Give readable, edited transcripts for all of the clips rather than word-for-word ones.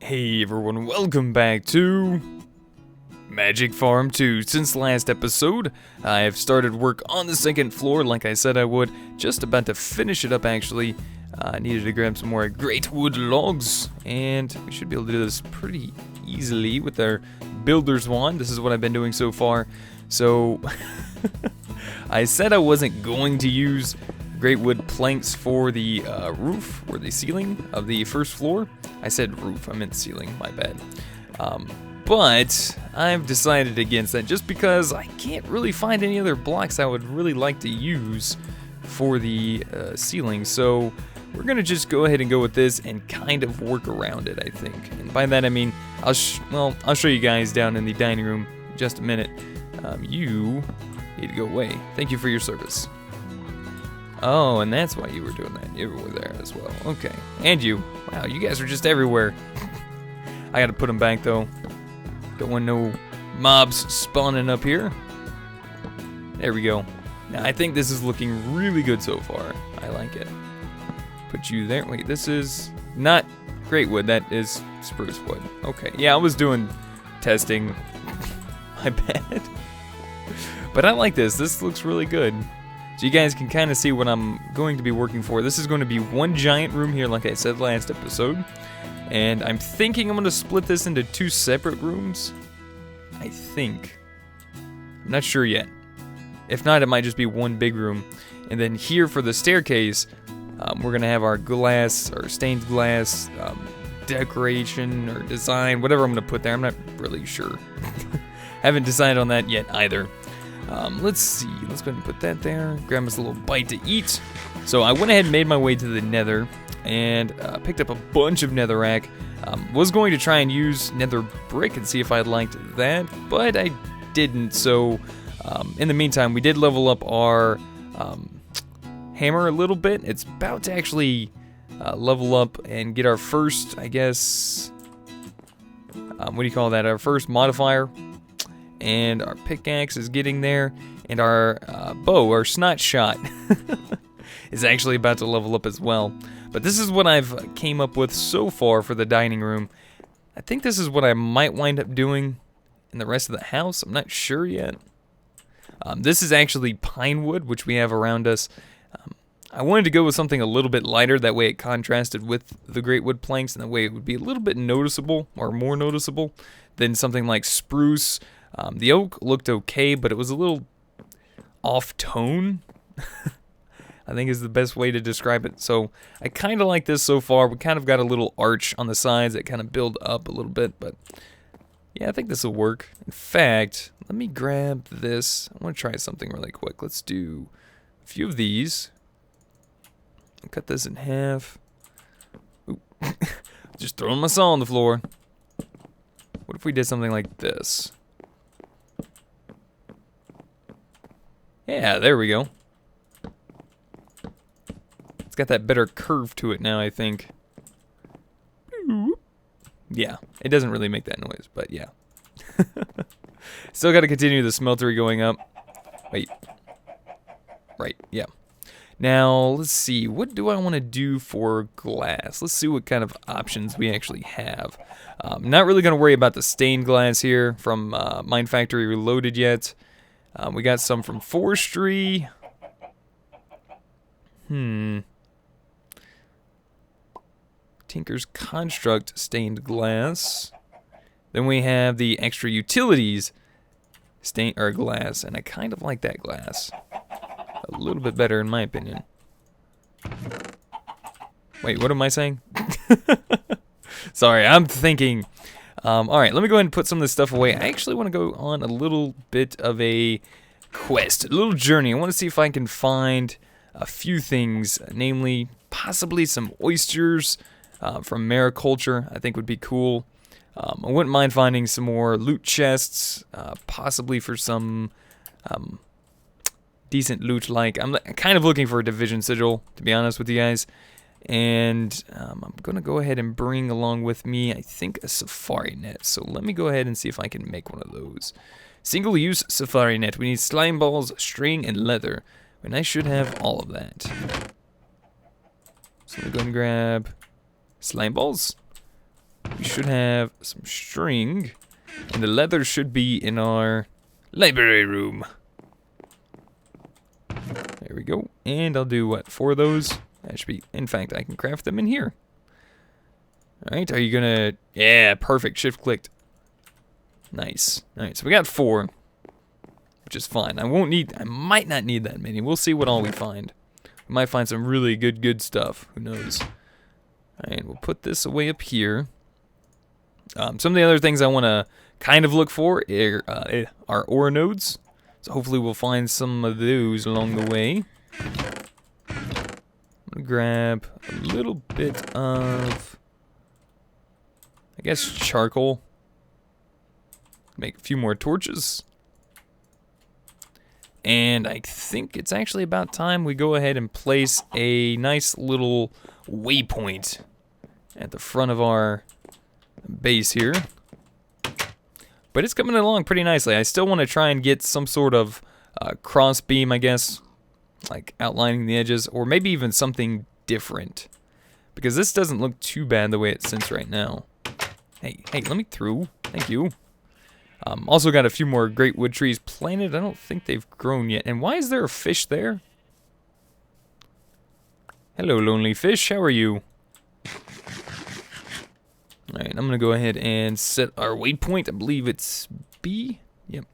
Hey everyone, welcome back to Magic Farm 2. Since last episode, I have started work on the second floor like I said I would. Just about to finish it up actually. I needed to grab some more great wood logs, and we should be able to do this pretty easily with our builder's wand. This is what I've been doing so far. So, I said I wasn't going to use great wood planks for the roof or the ceiling of the first floor. I said roof, I meant ceiling, my bad. But I've decided against that just because I can't really find any other blocks I would really like to use for the ceiling. So we're gonna just go ahead and go with this and kind of work around it, I think. And by that I mean, I'll show you guys down in the dining room in just a minute. You need to go away. Thank you for your service. Oh, and that's why you were doing that. You were there as well. Okay. And you. Wow, you guys are just everywhere. I gotta put them back, though. Don't want no mobs spawning up here. There we go. Now, I think this is looking really good so far. I like it. Put you there. Wait, this is not great wood. That is spruce wood. Okay. Yeah, I was doing testing. My bad. But I like this. This looks really good. So you guys can kind of see what I'm going to be working for. This is going to be one giant room here, like I said last episode. And I'm thinking I'm going to split this into two separate rooms. I think. I'm not sure yet. If not, it might just be one big room. And then here for the staircase, we're going to have our glass, or stained glass, decoration, or design, whatever I'm going to put there. I'm not really sure. Haven't decided on that yet either. Let's see, let's go ahead and put that there, grab us a little bite to eat. So I went ahead and made my way to the nether, and picked up a bunch of netherrack. Was going to try and use nether brick and see if I liked that, but I didn't. So in the meantime, we did level up our hammer a little bit. It's about to actually level up and get our first, I guess, what do you call that, our first modifier. And our pickaxe is getting there, and our bow, our snot shot, is actually about to level up as well. But this is what I've came up with so far for the dining room. I think this is what I might wind up doing in the rest of the house. I'm not sure yet. This is actually pine wood, which we have around us. I wanted to go with something a little bit lighter, that way it contrasted with the great wood planks, and that way it would be a little bit noticeable, or more noticeable, than something like spruce. The oak looked okay, but it was a little off-tone, I think is the best way to describe it. So I kind of like this so far. We kind of got a little arch on the sides that kind of build up a little bit, but yeah, I think this will work. In fact, let me grab this. I want to try something really quick. Let's do a few of these. I'll cut this in half. Oop. Just throwing my saw on the floor. What if we did something like this? Yeah, there we go. It's got that better curve to it now, I think. Yeah, it doesn't really make that noise, but yeah. Still got to continue the smeltery going up. Wait. Right, yeah. Now, let's see. What do I want to do for glass? Let's see what kind of options we actually have. Not really going to worry about the stained glass here from Mine Factory Reloaded yet. We got some from forestry. Tinker's Construct stained glass. Then we have the extra utilities stained or glass, and I kind of like that glass a little bit better in my opinion. Wait, what am I saying? Sorry, I'm thinking. Alright, let me go ahead and put some of this stuff away. I actually want to go on a little bit of a quest, a little journey. I want to see if I can find a few things, namely possibly some oysters from mariculture. I think would be cool. I wouldn't mind finding some more loot chests, possibly for some decent loot. Like, I'm kind of looking for a division sigil, to be honest with you guys. And I'm going to go ahead and bring along with me, I think, a safari net. So let me go ahead and see if I can make one of those. Single-use safari net. We need slime balls, string, and leather. And I should have all of that. So we're going to grab slime balls. We should have some string. And the leather should be in our library room. There we go. And I'll do, what, 4 of those? That should be, in fact, I can craft them in here. Alright, are you gonna... Yeah, perfect. Shift clicked. Nice. Alright, so we got 4. Which is fine. I might not need that many. We'll see what all we find. We might find some really good stuff. Who knows? Alright, we'll put this away up here. Some of the other things I want to kind of look for are ore nodes. So hopefully we'll find some of those along the way. I'm going to grab a little bit of... I guess charcoal. Make a few more torches. And I think it's actually about time we go ahead and place a nice little waypoint at the front of our base here. But it's coming along pretty nicely. I still want to try and get some sort of cross beam, I guess. Like outlining the edges. Or maybe even something different. Because this doesn't look too bad the way it sits right now. Hey, let me through. Thank you. Also got a few more great wood trees planted. I don't think they've grown yet. And why is there a fish there? Hello, lonely fish. How are you? Alright, I'm going to go ahead and set our waypoint. I believe it's B. Yep.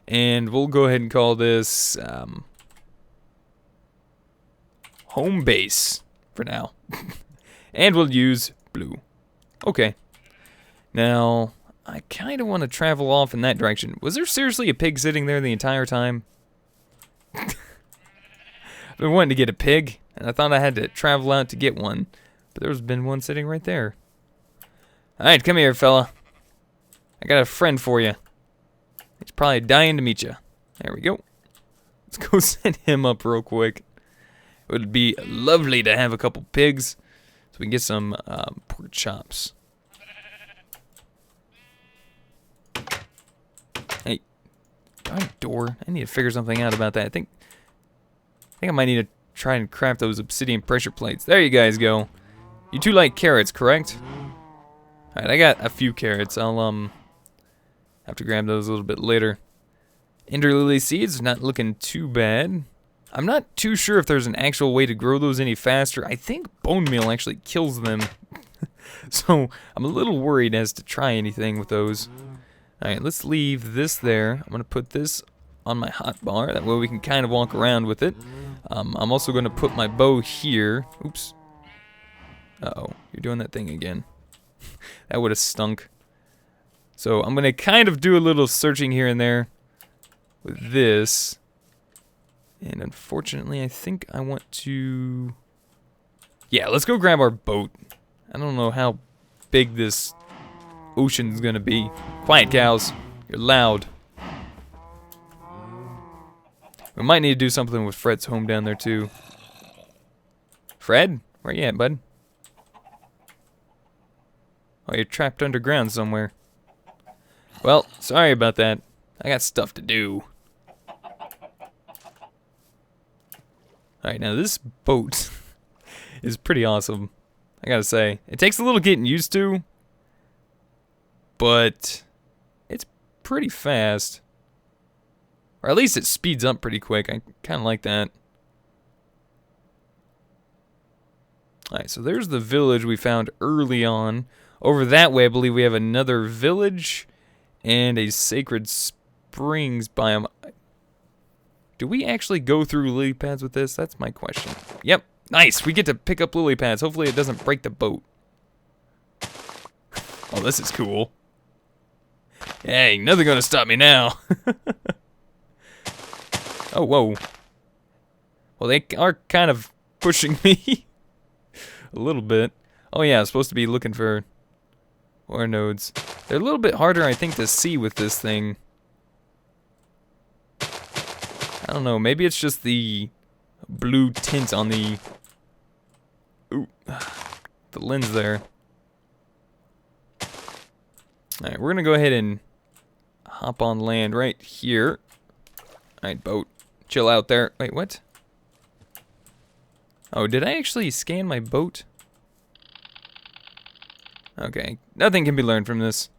And we'll go ahead and call this home base for now. And we'll use blue. Okay. Now, I kind of want to travel off in that direction. Was there seriously a pig sitting there the entire time? I've been wanting to get a pig, and I thought I had to travel out to get one. But there's been one sitting right there. Alright, come here, fella. I got a friend for you. He's probably dying to meet you. There we go. Let's go set him up real quick. It would be lovely to have a couple pigs so we can get some pork chops. Hey, darn door. I need to figure something out about that. I think I might need to try and craft those obsidian pressure plates. There you guys go. You two like carrots, correct? Alright, I got a few carrots. I'll have to grab those a little bit later. Ender lily seeds, not looking too bad. I'm not too sure if there's an actual way to grow those any faster. I think bone meal actually kills them. So I'm a little worried as to try anything with those. Alright, let's leave this there. I'm going to put this on my hotbar. That way we can kind of walk around with it. I'm also going to put my bow here. Oops. Uh-oh, you're doing that thing again. That would have stunk. So I'm going to kind of do a little searching here and there with this. And unfortunately, I think I want to... Yeah, let's go grab our boat. I don't know how big this ocean's going to be. Quiet, cows. You're loud. We might need to do something with Fred's home down there, too. Fred? Where you at, bud? Oh, you're trapped underground somewhere. Well, sorry about that. I got stuff to do. Alright, now this boat is pretty awesome. I gotta say. It takes a little getting used to, but it's pretty fast. Or at least it speeds up pretty quick. I kind of like that. Alright, so there's the village we found early on. Over that way, I believe we have another village and a sacred springs biome. Do we actually go through lily pads with this? That's my question. Yep. Nice. We get to pick up lily pads. Hopefully it doesn't break the boat. Oh, this is cool. Hey, nothing gonna stop me now. Oh, whoa. Well, they are kind of pushing me. A little bit. Oh yeah, I was supposed to be looking for ore nodes. They're a little bit harder, I think, to see with this thing. I don't know, maybe it's just the blue tint on the lens there. Alright, we're gonna go ahead and hop on land right here. Alright, boat. Chill out there. Wait, what? Oh, did I actually scan my boat? Okay, nothing can be learned from this.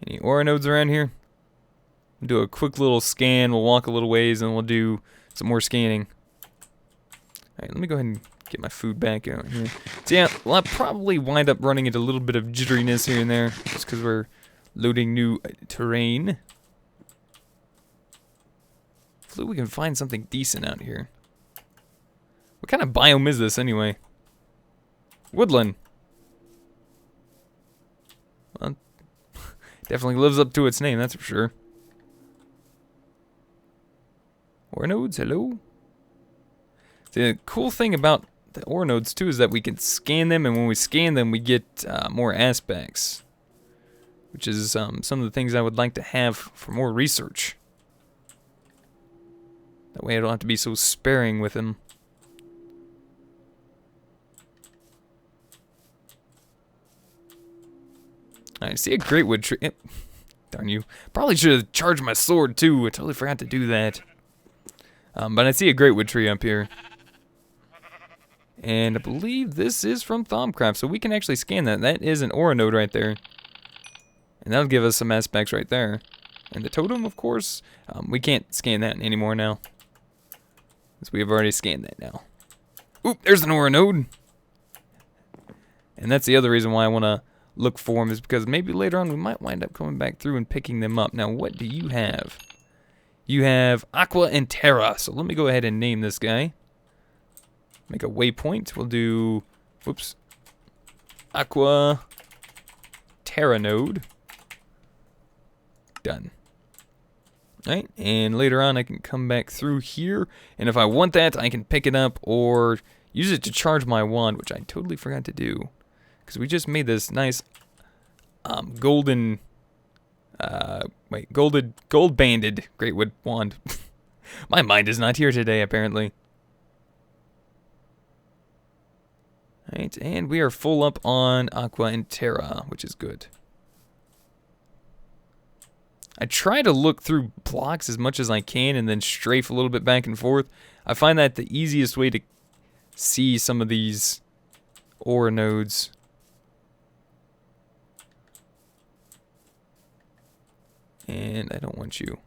Any ore nodes around here? We'll do a quick little scan, we'll walk a little ways, and we'll do some more scanning. Alright, let me go ahead and get my food back out here. So yeah, well, I'll probably wind up running into a little bit of jitteriness here and there, just because we're loading new terrain. Hopefully we can find something decent out here. What kind of biome is this anyway? Woodland. Well, definitely lives up to its name, that's for sure. Ore nodes, hello? The cool thing about the ore nodes too is that we can scan them, and when we scan them we get more aspects. Which is some of the things I would like to have for more research. That way I don't have to be so sparing with them. I see a great wood tree. Darn you. Probably should have charged my sword too. I totally forgot to do that. But I see a great wood tree up here. And I believe this is from Thaumcraft, so we can actually scan that. That is an ore node right there. And that'll give us some aspects right there. And the totem, of course, we can't scan that anymore now. Because we have already scanned that now. Oop, there's an ore node. And that's the other reason why I want to look for them, is because maybe later on we might wind up coming back through and picking them up. Now, what do you have? You have Aqua and Terra. So let me go ahead and name this guy. Make a waypoint. We'll do, whoops, Aqua Terra node. Done. Alright, and later on I can come back through here, and if I want that, I can pick it up or use it to charge my wand, which I totally forgot to do. Because we just made this nice golden, gold banded greatwood wand. My mind is not here today, apparently. Alright, and we are full up on Aqua and Terra, which is good. I try to look through blocks as much as I can and then strafe a little bit back and forth. I find that the easiest way to see some of these ore nodes. And I don't want you.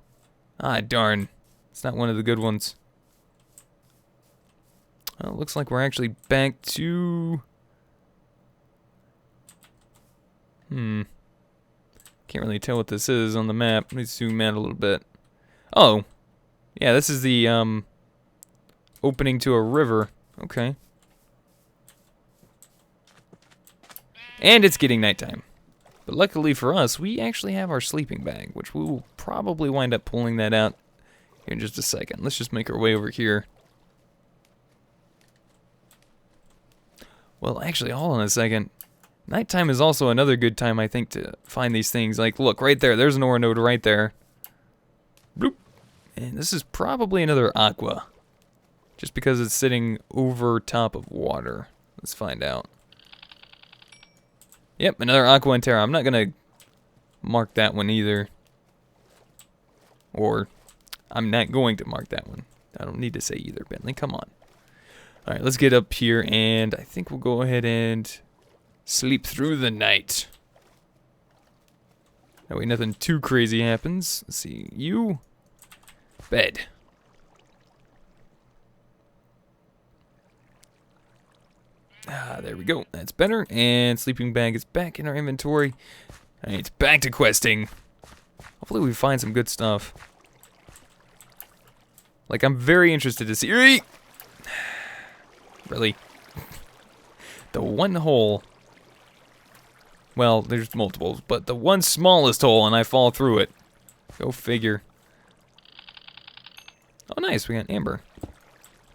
Ah, darn. It's not one of the good ones. Well, it looks like we're actually back to... Can't really tell what this is on the map. Let me zoom out a little bit. Oh. Yeah, this is the, opening to a river. Okay. And it's getting nighttime. But luckily for us, we actually have our sleeping bag, which we will probably wind up pulling that out here in just a second. Let's just make our way over here. Well, actually, hold on a second. Nighttime is also another good time, I think, to find these things. Like, look, right there. There's an ore node right there. Bloop. And this is probably another aqua. Just because it's sitting over top of water. Let's find out. Yep, another aqua and terra. I'm not going to mark that one either. Or, I'm not going to mark that one. I don't need to say either, Bentley. Come on. Alright, let's get up here, and I think we'll go ahead and sleep through the night. That way nothing too crazy happens. Let's see. You. Bed. Ah, there we go. That's better. And sleeping bag is back in our inventory. Alright, back to questing. Hopefully we find some good stuff. Like, I'm very interested to see... Really? The one hole... Well, there's multiples, but the one smallest hole and I fall through it. Go figure. Oh, nice, we got amber. I'm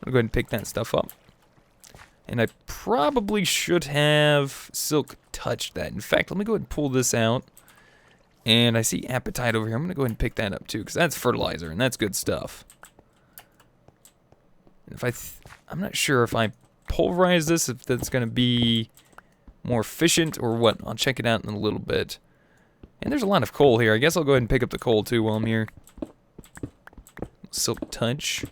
gonna go ahead and pick that stuff up. And I probably should have silk touched that. In fact, let me go ahead and pull this out. And I see apatite over here. I'm gonna go ahead and pick that up too, because that's fertilizer and that's good stuff. And if I'm not sure if I pulverize this, if that's gonna be more efficient or what. I'll check it out in a little bit. And there's a lot of coal here. I guess I'll go ahead and pick up the coal too while I'm here. Silk touch.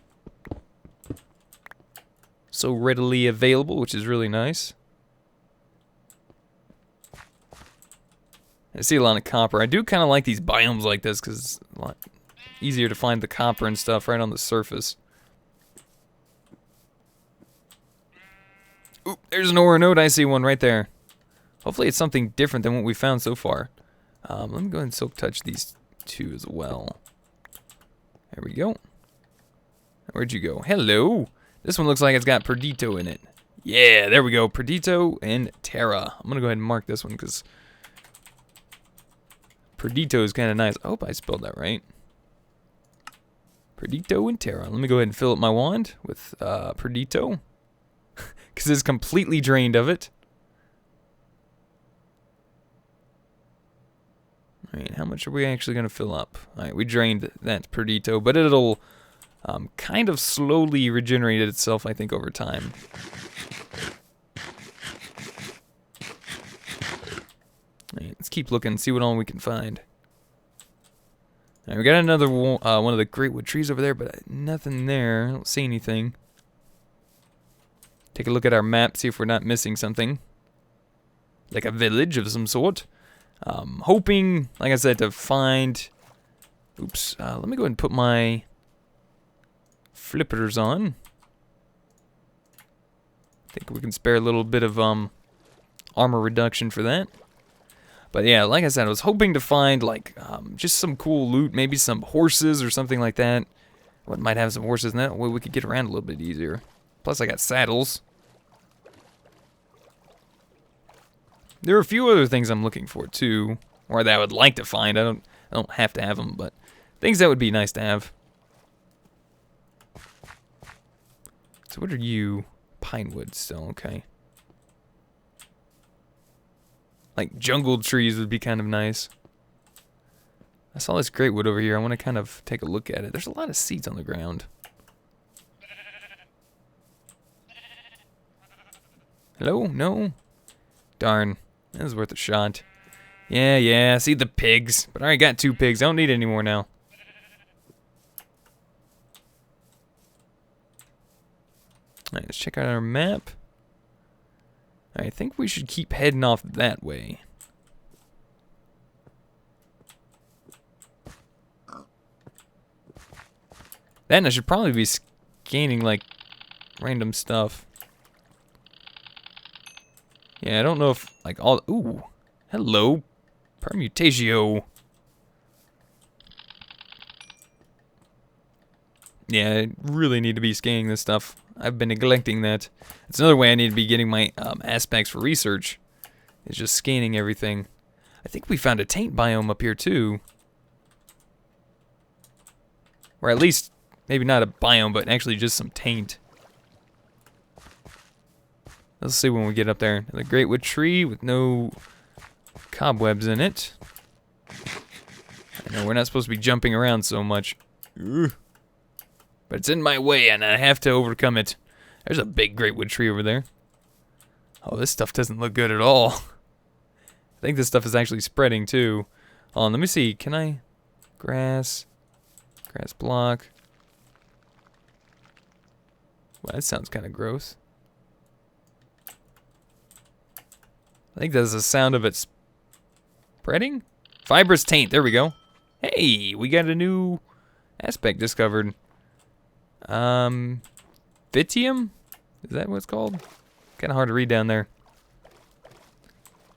So readily available, which is really nice. I see a lot of copper. I do kind of like these biomes like this because it's a lot easier to find the copper and stuff right on the surface. Oop, there's an ore node. I see one right there. Hopefully it's something different than what we found so far. Let me go ahead and silk touch these two as well. There we go. Where'd you go? Hello. This one looks like it's got Perdido in it. Yeah, there we go. Perdido and Terra. I'm going to go ahead and mark this one because Perdido is kind of nice. I hope I spelled that right. Perdido and Terra. Let me go ahead and fill up my wand with Perdido because it's completely drained of it. Alright, how much are we actually going to fill up? Alright, we drained that Perdido, but it'll kind of slowly regenerate itself, I think, over time. Alright, let's keep looking, see what all we can find. Alright, we got another one of the great wood trees over there, but nothing there. I don't see anything. Take a look at our map, see if we're not missing something. Like a village of some sort. Hoping, like I said, to find... Oops, let me go ahead and put my flippers on. I think we can spare a little bit of armor reduction for that. But yeah, like I said, I was hoping to find like just some cool loot, maybe some horses or something like that. I might have some horses, and that way we could get around a little bit easier. Plus I got saddles. There are a few other things I'm looking for too, or that I would like to find. I don't have to have them, but things that would be nice to have. So what are you? Pinewood still, okay. Like jungle trees would be kind of nice. I saw this great wood over here. I want to kind of take a look at it. There's a lot of seeds on the ground. Hello? No? Darn. That was worth a shot. Yeah, see the pigs. But I already got 2 pigs. I don't need any more now. Alright, let's check out our map. I think we should keep heading off that way. Then I should probably be scanning like random stuff. Yeah, I don't know if like all... Ooh, hello, Permutatio. Yeah, I really need to be scanning this stuff. I've been neglecting that. It's another way I need to be getting my aspects for research. Is just scanning everything. I think we found a taint biome up here too. Or at least, maybe not a biome, but actually just some taint. Let's see when we get up there. The great wood tree with no cobwebs in it. I know we're not supposed to be jumping around so much. Ugh. But it's in my way and I have to overcome it. There's a big great wood tree over there. Oh, this stuff doesn't look good at all. I think this stuff is actually spreading too. Hold on, let me see. Can I? Grass. Grass block. Well, that sounds kind of gross. I think that's the sound of it spreading. Fibrous taint. There we go. Hey, we got a new aspect discovered. Vitium? Is that what it's called? Kind of hard to read down there.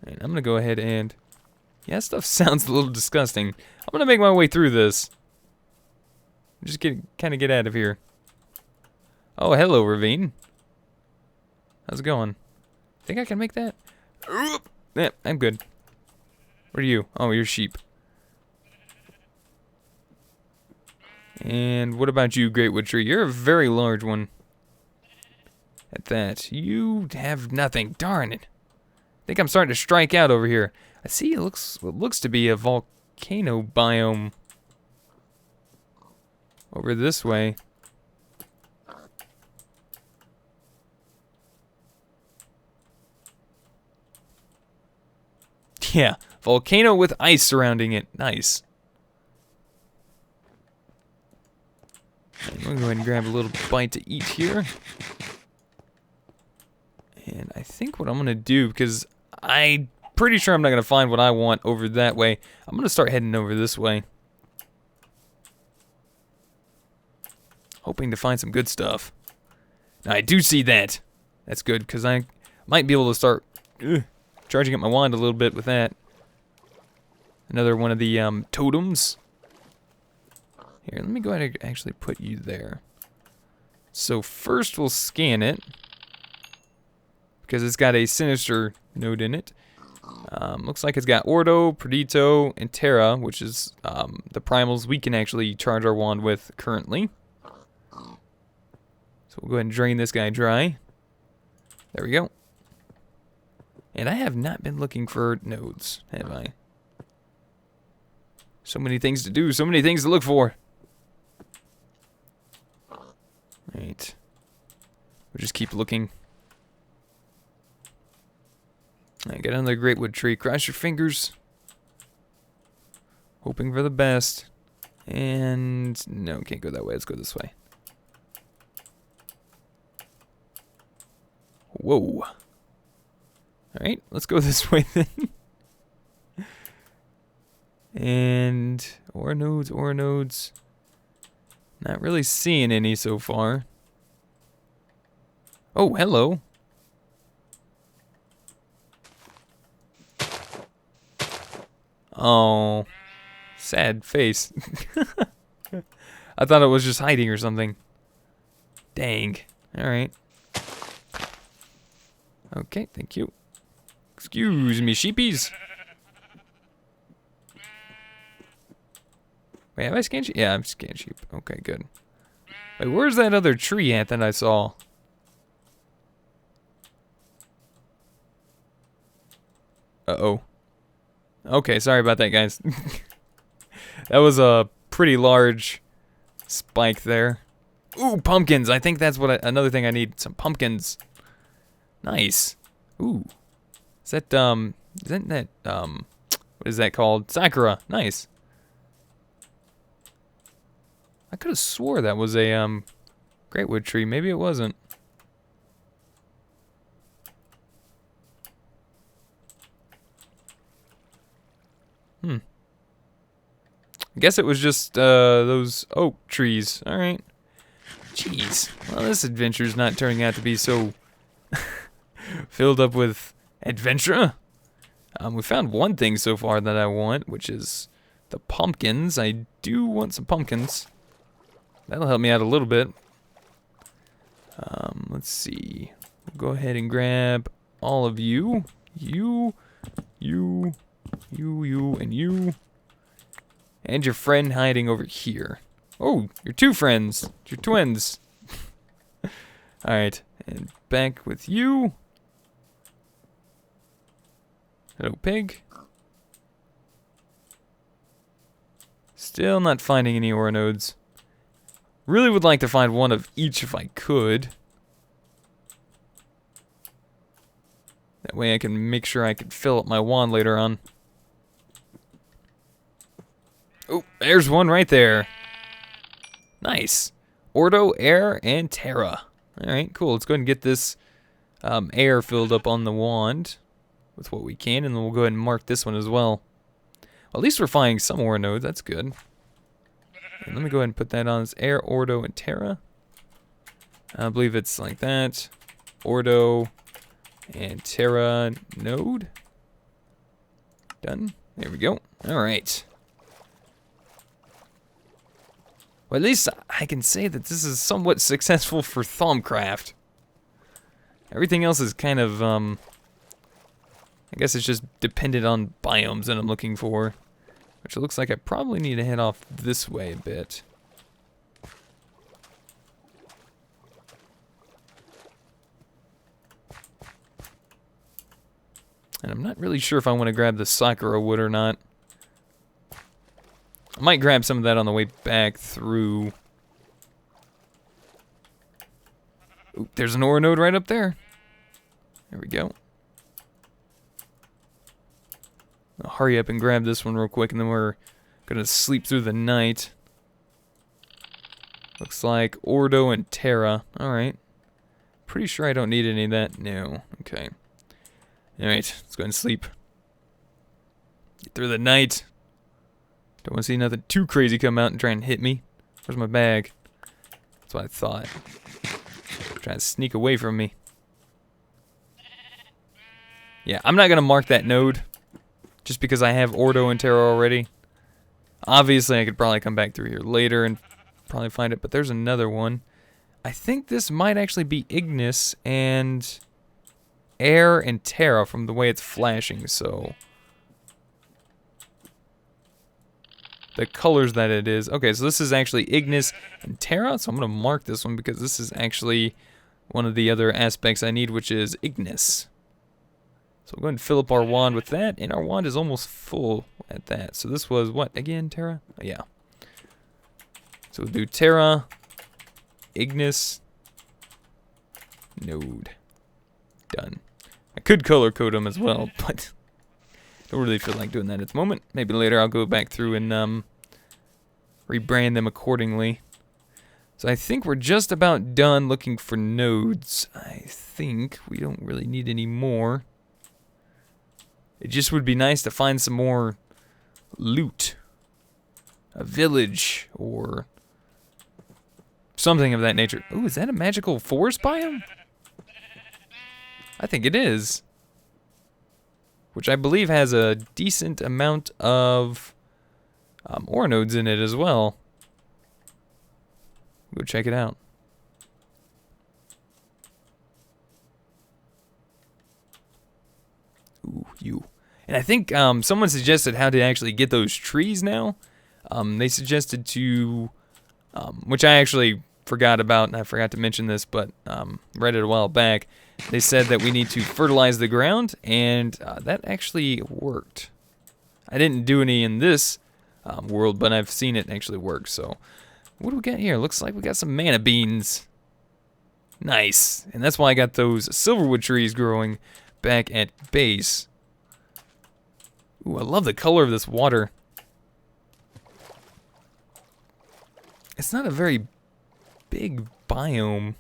And I'm gonna go ahead and... Yeah, that stuff sounds a little disgusting. I'm gonna make my way through this. Just kind of get out of here. Oh, hello, ravine. How's it going? Think I can make that? Yeah, I'm good. Where are you? Oh, you're sheep. And what about you, great wood tree? You're a very large one. At that, you have nothing. Darn it! I think I'm starting to strike out over here. I see. It looks what looks to be a volcano biome over this way. Yeah, volcano with ice surrounding it. Nice. I'm gonna go ahead and grab a little bite to eat here. And I think what I'm gonna do, because I pretty sure I'm not going to find what I want over that way. I'm going to start heading over this way. Hoping to find some good stuff. Now, I do see that. That's good, because I might be able to start charging up my wand a little bit with that. Another one of the totems. Here, let me go ahead and actually put you there. So first we'll scan it, because it's got a sinister node in it. Looks like it's got Ordo, Perdito, and Terra, which is the primals we can actually charge our wand with currently. So we'll go ahead and drain this guy dry. There we go. And I have not been looking for nodes, have I? So many things to do, so many things to look for. Right. We'll just keep looking. Alright, get another greatwood tree. Cross your fingers. Hoping for the best. And no, can't go that way. Let's go this way. Whoa. Alright, let's go this way then. And ore nodes, ore nodes. Not really seeing any so far. Oh, hello. Oh, sad face. I thought it was just hiding or something. Dang. Alright. Okay, thank you. Excuse me, sheepies. Wait, have I scanned sheep? Yeah, I've scanned sheep. Okay, good. Wait, where's that other tree at that I saw? Uh-oh. Okay, sorry about that, guys. That was a pretty large spike there. Ooh, pumpkins. I think that's what another thing I need. Some pumpkins. Nice. Ooh. Isn't that, what is that called? Sakura. Nice. I could have swore that was a, greatwood tree. Maybe it wasn't. I guess it was just, those oak trees. Alright. Jeez. Well, this adventure's not turning out to be so filled up with adventure. We found one thing so far that I want, which is the pumpkins. I do want some pumpkins. That'll help me out a little bit. Let's see. We'll go ahead and grab all of you. You, and you. And your friend hiding over here. Oh, you're two friends. You're twins. Alright, and back with you. Hello, pig. Still not finding any ore nodes. Really would like to find one of each if I could. That way I can make sure I can fill up my wand later on. Oh, there's one right there. Nice. Ordo, Air, and Terra. Alright, cool. Let's go ahead and get this air filled up on the wand with what we can, and then we'll go ahead and mark this one as well. Well, at least we're finding some ore nodes. That's good. And let me go ahead and put that on as Air, Ordo, and Terra. I believe it's like that. Ordo and Terra node. Done. There we go. Alright. Well, at least I can say that this is somewhat successful for Thaumcraft. Everything else is kind of, I guess it's just dependent on biomes that I'm looking for. Which it looks like I probably need to head off this way a bit. And I'm not really sure if I want to grab the Sakura wood or not. I might grab some of that on the way back through. Ooh, there's an ore node right up there. There we go. I'll hurry up and grab this one real quick, and then we're gonna sleep through the night. Looks like Ordo and Terra. Alright. Pretty sure I don't need any of that. No. Okay. Alright, let's go ahead and sleep. Get through the night. Don't want to see nothing too crazy come out and try and hit me. Where's my bag? That's what I thought. Trying to sneak away from me. Yeah, I'm not going to mark that node. Just because I have Ordo and Terra already. Obviously, I could probably come back through here later and probably find it. But there's another one. I think this might actually be Ignis and Air and Terra from the way it's flashing. So the colors that it is. Okay, so this is actually Ignis and Terra. So I'm going to mark this one because this is actually one of the other aspects I need, which is Ignis. So we'll go ahead and fill up our wand with that, and our wand is almost full at that. So this was what again, Terra? Oh, yeah. So we'll do Terra, Ignis, node. Done. I could color code them as well, but don't really feel like doing that at the moment. Maybe later I'll go back through and rebrand them accordingly. So I think we're just about done looking for nodes. I think we don't really need any more. It just would be nice to find some more loot. A village or something of that nature. Ooh, is that a magical forest biome? I think it is. Which I believe has a decent amount of ore nodes in it as well. Go check it out. Ooh, you. And I think someone suggested how to actually get those trees now. They suggested to, which I actually forgot about, and I forgot to mention this, but read it a while back. They said that we need to fertilize the ground, and that actually worked. I didn't do any in this world, but I've seen it actually work. So, what do we got here? Looks like we got some mana beans. Nice. And that's why I got those silverwood trees growing back at base. Ooh, I love the color of this water. It's not a very big biome.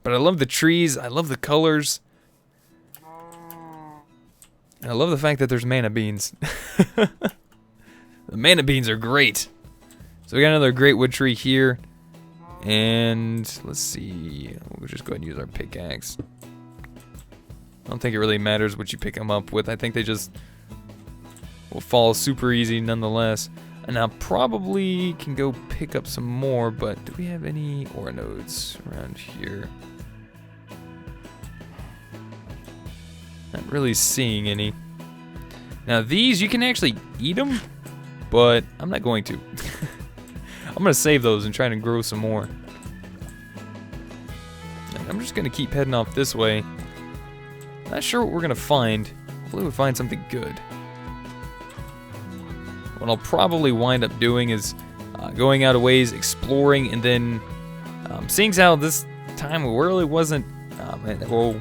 But I love the trees, I love the colors. And I love the fact that there's mana beans. The mana beans are great. So we got another great wood tree here. And let's see, we'll just go ahead and use our pickaxe. I don't think it really matters what you pick them up with. I think they just will fall super easy nonetheless. And I probably can go pick up some more, but do we have any ore nodes around here? Not really seeing any. Now these, you can actually eat them, but I'm not going to. I'm going to save those and try to grow some more. And I'm just going to keep heading off this way. Not sure what we're going to find. Hopefully we find something good. What I'll probably wind up doing is going out a ways, exploring, and then seeing how this time really wasn't, well,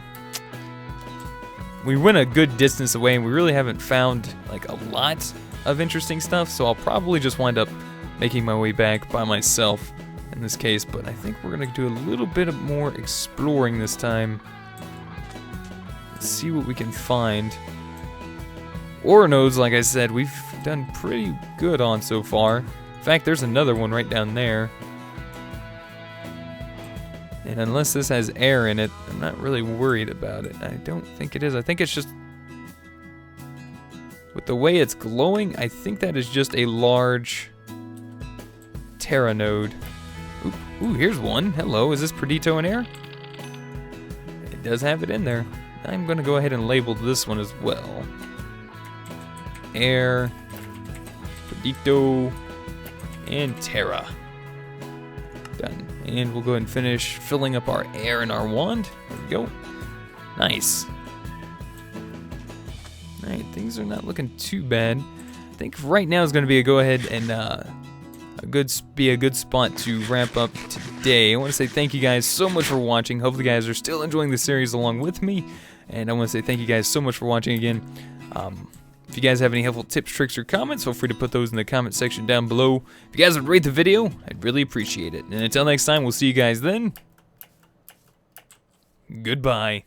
we went a good distance away and we really haven't found like a lot of interesting stuff, so I'll probably just wind up making my way back by myself in this case, but I think we're going to do a little bit more exploring this time. Let's see what we can find. Ore nodes, like I said, we've done pretty good on so far. In fact, there's another one right down there. And unless this has air in it, I'm not really worried about it. I don't think it is. I think it's just, with the way it's glowing, I think that is just a large Terra node. Ooh, here's one. Hello, is this Perdito and air? It does have it in there. I'm going to go ahead and label this one as well. Air, Perdito, and Terra. Done. And we'll go ahead and finish filling up our air in our wand. There we go. Nice. Alright, things are not looking too bad. I think right now is going to be a go ahead and be a good spot to wrap up today. I want to say thank you guys so much for watching. Hopefully you guys are still enjoying the series along with me. And I want to say thank you guys so much for watching again. If you guys have any helpful tips, tricks, or comments, feel free to put those in the comment section down below. If you guys would rate the video, I'd really appreciate it. And until next time, we'll see you guys then. Goodbye.